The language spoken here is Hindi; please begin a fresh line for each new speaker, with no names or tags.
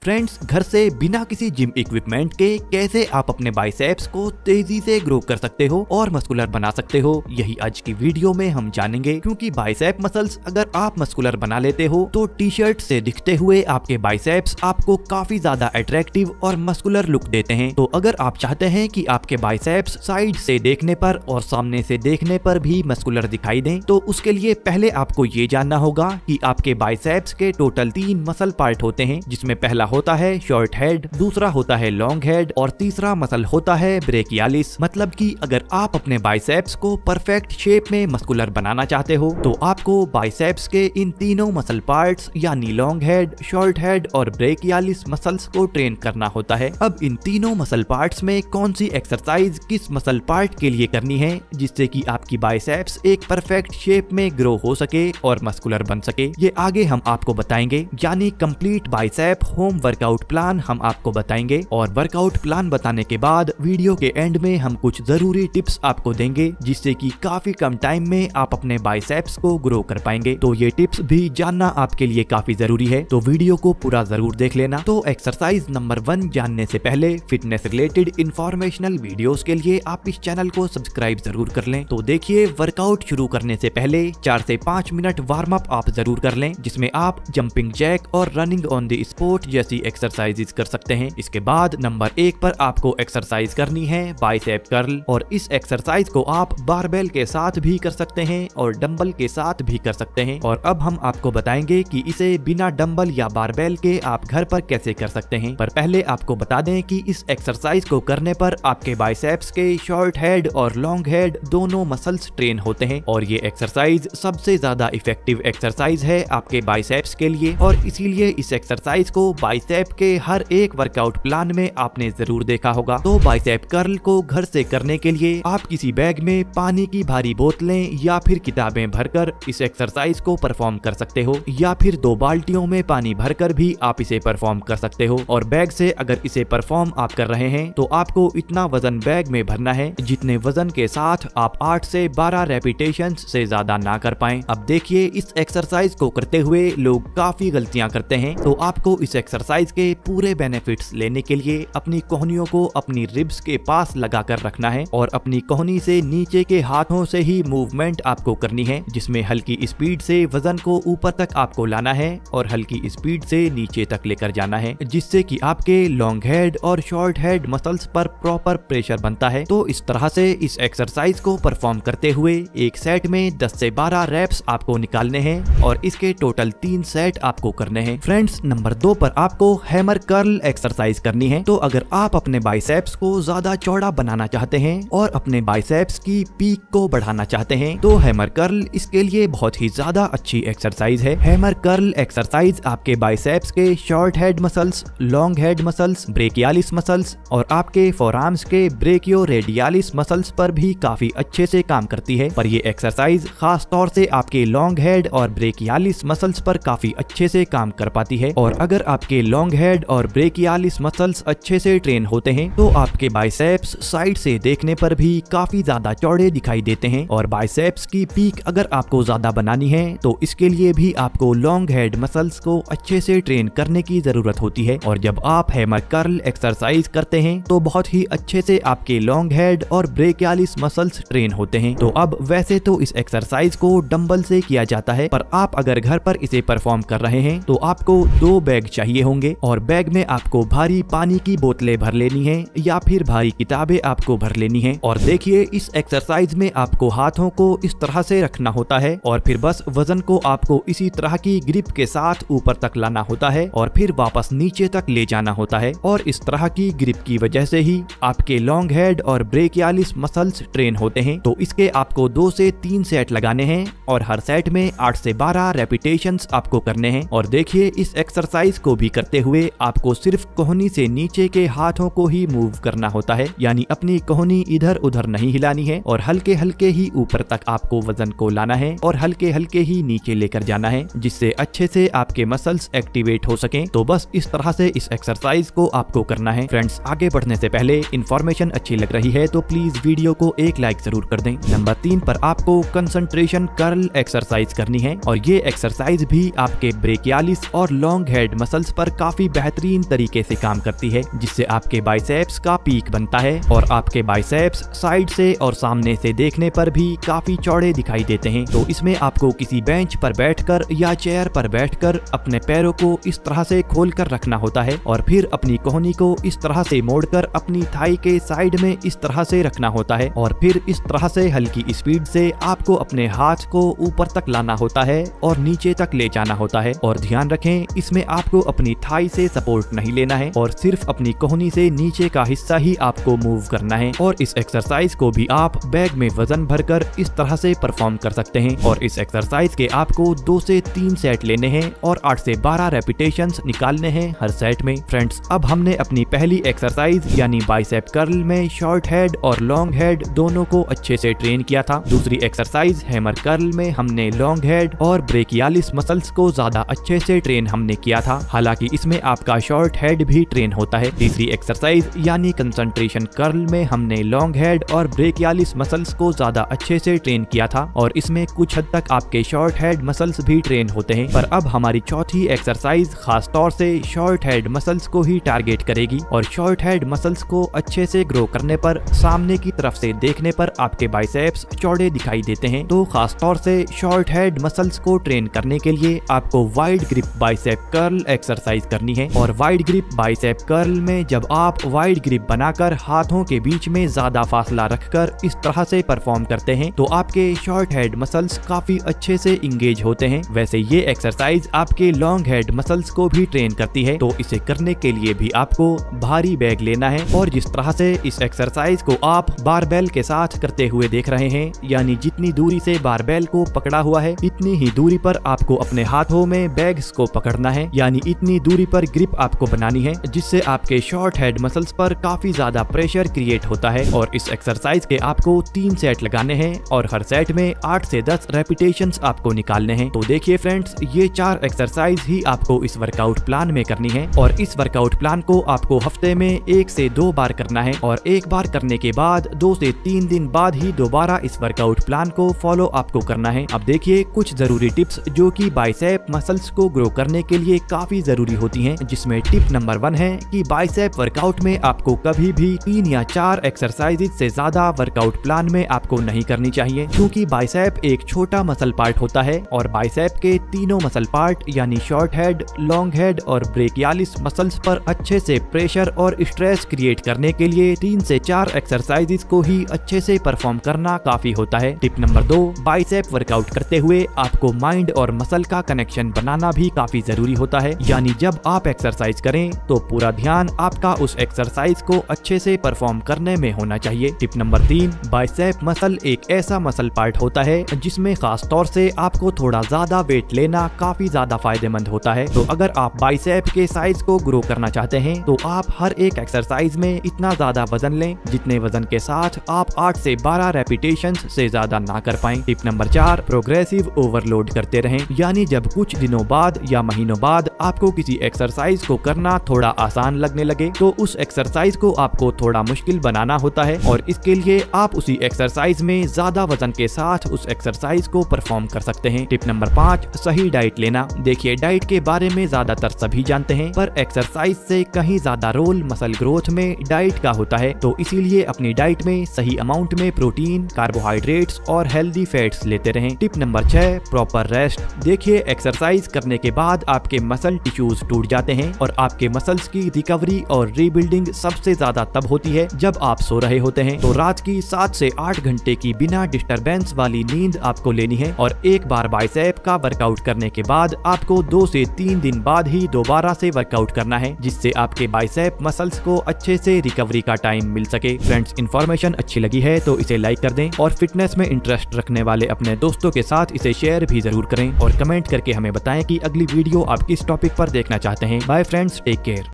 फ्रेंड्स, घर से बिना किसी जिम इक्विपमेंट के कैसे आप अपने बाइसेप्स को तेजी से ग्रो कर सकते हो और मस्कुलर बना सकते हो, यही आज की वीडियो में हम जानेंगे। क्योंकि बाइसेप मसल्स अगर आप मस्कुलर बना लेते हो तो टी शर्ट से दिखते हुए आपके बाइसेप्स आपको काफी ज्यादा अट्रैक्टिव और मस्कुलर लुक देते हैं। तो अगर आप चाहते हैं कि आपके बाइसेप्स साइड से देखने पर और सामने से देखने पर भी मस्कुलर दिखाई दें, तो उसके लिए पहले आपको ये जानना होगा कि आपके बाइसेप्स के टोटल 3 मसल पार्ट होते हैं, जिसमें पहला होता है शॉर्ट हेड, दूसरा होता है लॉन्ग हेड और तीसरा मसल होता है ब्रेकियालिस। मतलब कि अगर आप अपने बाइसेप्स को परफेक्ट शेप में मस्कुलर बनाना चाहते हो तो आपको बाइसेप्स के इन तीनों मसल पार्ट्स यानी लॉन्ग हेड, शॉर्ट हेड और ब्रेकियालिस मसल्स को ट्रेन करना होता है। अब इन तीनों मसल पार्ट्स में कौन सी एक्सरसाइज किस मसल पार्ट के लिए करनी है जिससे कि आपकी बाइसेप्स एक परफेक्ट शेप में ग्रो हो सके और मस्कुलर बन सके, ये आगे हम आपको बताएंगे। यानी complete bicep home workout plan हम आपको बताएंगे और वर्कआउट प्लान बताने के बाद वीडियो के एंड में हम कुछ जरूरी टिप्स आपको देंगे जिससे कि काफी कम टाइम में आप अपने बाइसेप्स को ग्रो कर पाएंगे। तो ये टिप्स भी जानना आपके लिए काफी जरूरी है, तो वीडियो को पूरा जरूर देख लेना। तो एक्सरसाइज नंबर 1 जानने से पहले फिटनेस रिलेटेड इंफॉर्मेशनल वीडियोस के लिए आप इस चैनल को सब्सक्राइब जरूर कर लें। तो देखिए, वर्कआउट शुरू करने से पहले 4 से 5 मिनट वार्म अप आप जरूर कर लें, जिसमें आप जंपिंग जैक और रनिंग ऑन द स्पॉट जैसी एक्सरसाइजेज कर सकते हैं। इसके बाद नंबर 1 पर आपको एक्सरसाइज करनी है बाइसेप कर्ल, और इस एक्सरसाइज को आप बारबेल के साथ भी कर सकते हैं और डंबल के साथ भी कर सकते हैं। और अब हम आपको बताएंगे कि इसे बिना डंबल या बारबेल के आप घर पर कैसे कर सकते हैं। पर पहले आपको बता दें कि इस एक्सरसाइज को करने पर आपके बाइसेप्स के शॉर्ट हेड और लॉन्ग हेड दोनों मसल्स ट्रेन होते हैं और ये एक्सरसाइज सबसे ज्यादा इफेक्टिव एक्सरसाइज है आपके बाइसेप्स के लिए। और इसीलिए इस एक्सरसाइज को बाइसेप के हर एक वर्कआउट प्लान में आपने जरूर देखा होगा। तो बाइसेप कर्ल को घर से करने के लिए आप किसी बैग में पानी की भारी बोतलें या फिर किताबें भरकर इस एक्सरसाइज को परफॉर्म कर सकते हो, या फिर 2 बाल्टियों में पानी भरकर भी आप इसे परफॉर्म कर सकते हो। और बैग से अगर इसे परफॉर्म आप कर रहे हैं तो आपको इतना वजन बैग में भरना है जितने वजन के साथ आप 8 से 12 रेपिटेशंस से ज्यादा ना कर पाएं। अब देखिए, इस एक्सरसाइज को करते हुए लोग काफी गलतियां करते हैं, तो आपको इस एक्सरसाइज के पूरे बेनिफिट्स लेने के लिए अपनी कोहनियों को अपनी रिब्स के पास लगाकर रखना है और अपनी कोहनी से नीचे के हाथों से ही मूवमेंट आपको करनी है, जिसमें हल्की स्पीड से वजन को ऊपर तक आपको लाना है और हल्की स्पीड से नीचे तक लेकर जाना है, जिससे कि आपके लॉन्ग हेड और शॉर्ट हेड मसल्स पर प्रॉपर प्रेशर बनता है। तो इस तरह से इस एक्सरसाइज को परफॉर्म करते हुए एक सेट में 10 से 12 रेप्स आपको निकालने हैं और इसके टोटल 3 सेट आपको करने हैं। फ्रेंड्स, नंबर 2 पर आपको हैमर कर्ल एक्सरसाइज करनी है। तो अगर आप अपने बाइसेप्स को ज्यादा चौड़ा बनाना चाहते हैं और अपने बाइसेप्स की पीक को बढ़ाना चाहते हैं तो हैमर कर्ल इसके लिए बहुत ही ज्यादा अच्छी एक्सरसाइज है। हैमर कर्ल एक्सरसाइज आपके बाइसेप्स के short head muscles, long head muscles, brachialis muscles और आपके फोरआर्म्स के ब्रेकियो रेडियालिस मसल्स पर भी काफी अच्छे से काम करती है। पर ये एक्सरसाइज खास तौर से आपके लॉन्ग हेड और ब्रेकियालिस मसल्स पर काफी अच्छे से काम कर पाती है। और अगर आपके लॉन्ग हेड और ब्रेकियालिस मसल्स अच्छे से ट्रेन होते हैं तो आपके बाइसेप्स साइड से देखने पर भी काफी ज्यादा चौड़े दिखाई देते हैं। और बाइसेप्स की पीक अगर आपको ज्यादा बनानी है तो इसके लिए भी आपको लॉन्ग हेड मसल्स को अच्छे से ट्रेन करने की जरूरत होती है। और जब आप हैमर कर्ल एक्सरसाइज करते हैं तो बहुत ही अच्छे से आपके लॉन्ग हेड और ब्रेकियालिस मसल्स ट्रेन होते हैं। तो अब वैसे तो इस एक्सरसाइज को डंबल से किया जाता है, पर आप अगर घर पर इसे परफॉर्म कर रहे हैं तो आपको 2 बैग चाहिए होंगे और बैग में आपको भारी पानी की बोतलें भर लेनी है या फिर भारी किताबें आपको भर लेनी है। और देखिए, इस एक्सरसाइज में आपको हाथों को इस तरह से रखना होता है और फिर बस वजन को आपको इसी तरह की ग्रिप के साथ ऊपर तक लाना होता है और फिर वापस नीचे तक ले जाना होता है। और इस तरह की ग्रिप की वजह से ही आपके लॉन्ग हेड और ब्रेकियालिस मसल्स ट्रेन होते हैं। तो इसके आपको 2 से 3 सेट लगाने हैं और हर सेट में 8 से 12 रेपिटेशंस आपको करने हैं। और देखिए, इस एक्सरसाइज को भी करते हुए आपको सिर्फ कोहनी से नीचे के हाथों को ही मूव करना होता है, यानी अपनी कोहनी इधर उधर नहीं हिलानी है और हल्के हल्के ही ऊपर तक आपको वजन को लाना है और हल्के हल्के ही नीचे लेकर जाना है, जिससे अच्छे से आपके मसल्स एक्टिवेट हो सकें। तो बस इस तरह से इस एक्सरसाइज को आपको करना है। फ्रेंड्स, आगे बढ़ने से पहले इन्फॉर्मेशन अच्छी लग रही है तो प्लीज वीडियो को एक लाइक जरूर कर दें। नंबर 3 पर आपको कंसंट्रेशन कर्ल एक्सरसाइज करनी है और ये एक्सरसाइज भी आपके ब्रेकियालिस और लॉन्ग हेड मसल्स पर काफी बेहतरीन तरीके से काम करती है, जिससे आपके बाइसेप्स का पीक बनता है और आपके बाइसेप्स साइड से और सामने से देखने पर भी काफी चौड़े दिखाई देते हैं। तो इसमें आपको किसी बेंच पर बैठकर या चेयर पर बैठकर अपने पैरों को इस तरह से खोलकर रखना होता है और फिर अपनी कोहनी को इस तरह से मोड़कर अपनी थाई के साइड में इस तरह से रखना होता है और फिर इस तरह से हल्की स्पीड से आपको अपने हाथ को ऊपर तक लाना होता है और नीचे तक ले जाना होता है। और ध्यान रखें, इसमें आपको अपनी थाई से सपोर्ट नहीं लेना है और सिर्फ अपनी कोहनी से नीचे का हिस्सा ही आपको मूव करना है। और इस एक्सरसाइज को भी आप बैग में वजन भरकर इस तरह से परफॉर्म कर सकते हैं। और इस एक्सरसाइज के आपको 2 से 3 सेट लेने हैं और 8 से 12 रेपिटेशंस निकालने हैं हर सेट में। फ्रेंड्स, अब हमने अपनी पहली एक्सरसाइज यानी बाइसेप कर्ल में शॉर्ट हेड और लॉन्ग हेड दोनों को अच्छे से ट्रेन किया था। दूसरी एक्सरसाइज हैमर कर्ल में हमने लॉन्ग हेड और ब्रेकियालिस मसल्स को ज्यादा अच्छे से ट्रेन हमने किया था, हालांकि इसमें आपका शॉर्ट हेड भी ट्रेन होता है। तीसरी एक्सरसाइज यानी कंसंट्रेशन कर्ल में हमने लॉन्ग हेड और ब्रेकियालिस मसल्स को ज्यादा अच्छे से ट्रेन किया था और इसमें कुछ हद तक आपके शॉर्ट हेड मसल्स भी ट्रेन होते हैं। पर अब हमारी चौथी एक्सरसाइज खास तौर से शॉर्ट हेड मसल्स को ही टारगेट करेगी और शॉर्ट हेड मसल्स को अच्छे से ग्रो करने पर सामने की तरफ से देखने पर आपके बाइसेप्स चौड़े दिखाई देते हैं। तो खास तौर से शॉर्ट हेड मसल्स को ट्रेन करने के लिए आपको wide grip bicep curl exercise करनी है। और वाइड ग्रिप बाइसेप कर्ल में जब आप वाइड ग्रिप बनाकर हाथों के बीच में ज्यादा फासला रखकर इस तरह से परफॉर्म करते हैं तो आपके शॉर्ट हेड मसल्स काफी अच्छे से इंगेज होते हैं। वैसे ये एक्सरसाइज आपके लॉन्ग हेड मसल्स को भी ट्रेन करती है। तो इसे करने के लिए भी आपको भारी बैग लेना है और जिस तरह से इस एक्सरसाइज को आप बारबेल के साथ करते हुए देख रहे हैं, यानी जितनी दूरी से बारबेल को पकड़ा हुआ है इतनी ही दूरी पर आपको अपने हाथों में बैग्स को पकड़ना है, यानी इतनी दूरी पर ग्रिप आपको बनानी है, जिससे आपके शॉर्ट हेड मसल्स पर काफी ज्यादा प्रेशर क्रिएट होता है। और इस एक्सरसाइज के आपको 3 सेट लगाने हैं और हर सेट में 8 से 10 रेपिटेशंस आपको निकालने हैं। तो देखिए फ्रेंड्स, ये 4 एक्सरसाइज ही आपको इस वर्कआउट प्लान में करनी है और इस वर्कआउट प्लान को आपको हफ्ते में 1 से 2 बार करना है और एक बार करने के बाद 2 से 3 दिन बाद ही दोबारा इस वर्कआउट प्लान को फॉलो आपको करना है। अब देखिए कुछ जरूरी टिप्स जो कि बाइसेप मसल्स को ग्रो करने के लिए काफी जरूरी होती हैं, जिसमें टिप नंबर 1 है कि बाइसेप वर्कआउट में आपको कभी भी 3 या 4 एक्सरसाइजेज से ज्यादा वर्कआउट प्लान में आपको नहीं करनी चाहिए, क्योंकि बाइसेप एक छोटा मसल पार्ट होता है और बाइसेप के तीनों मसल पार्ट यानी शॉर्ट हेड, लॉन्ग हेड और ब्रेकियालिस मसल्स पर अच्छे से प्रेशर और स्ट्रेस क्रिएट करने के लिए 3 से 4 एक्सरसाइजेज को ही अच्छे से परफॉर्म करना काफी होता है। टिप नंबर 2, बाइसेप वर्कआउट करते हुए आपको माइंड और मसल का कनेक्शन बनाना भी काफी जरूरी होता है, यानी जब आप एक्सरसाइज करें तो पूरा ध्यान आपका उस एक्सरसाइज को अच्छे से परफॉर्म करने में होना चाहिए। टिप नंबर 3, बाइसेप मसल एक ऐसा मसल पार्ट होता है जिसमें खास तौर से आपको थोड़ा ज्यादा वेट लेना काफी ज्यादा फायदेमंद होता है। तो अगर आप बाइसेप के साइज को ग्रो करना चाहते हैं तो आप हर एक एक्सरसाइज में इतना ज्यादा वजन लें जितने वजन के साथ आप 8 से 12 रेपिटेशंस से ज्यादा ना कर पाएं। टिप नंबर 4, प्रोग्रेसिव ओवरलोड करते रहें, यानी जब कुछ दिनों बाद या महीनों बाद आपको किसी एक्सरसाइज को करना थोड़ा आसान लगने लगे तो उस एक्सरसाइज को आपको थोड़ा मुश्किल बनाना होता है और इसके लिए आप उसी एक्सरसाइज में ज्यादा वजन के साथ उस एक्सरसाइज को परफॉर्म कर सकते हैं। टिप नंबर 5, सही डाइट लेना। देखिए, डाइट के बारे में ज्यादातर सभी जानते हैं, पर एक्सरसाइज से कहीं ज्यादा रोल मसल ग्रोथ में डाइट का होता है, तो इसीलिए अपनी डाइट में सही अमाउंट में प्रोटीन, कार्बोहाइड्रेट्स और हेल्दी फैट्स लेते रहें। Tip number 6, proper rest. देखिए, एक्सरसाइज करने के बाद आपके मसल टिश्यूज टूट जाते हैं और आपके मसल्स की रिकवरी और रीबिल्डिंग सबसे ज्यादा तब होती है जब आप सो रहे होते हैं। तो रात की 7 से 8 घंटे की बिना डिस्टरबेंस वाली नींद आपको लेनी है और एक बार बाइसेप का वर्कआउट करने के बाद आपको 2 से 3 दिन बाद ही दोबारा से वर्कआउट करना है, जिससे आपके बाइसेप मसल्स को अच्छे से रिकवरी का टाइम मिल सके। फ्रेंड्स, इन्फॉर्मेशन अच्छी लगी है तो इसे लाइक कर दें और फिटनेस में इंटरेस्ट रखने वाले अपने दोस्तों के साथ इसे शेयर भी जरूर करें और कमेंट करके हमें बताएं कि अगली वीडियो आप किस टॉपिक पर देखना चाहते हैं। Bye friends, take care.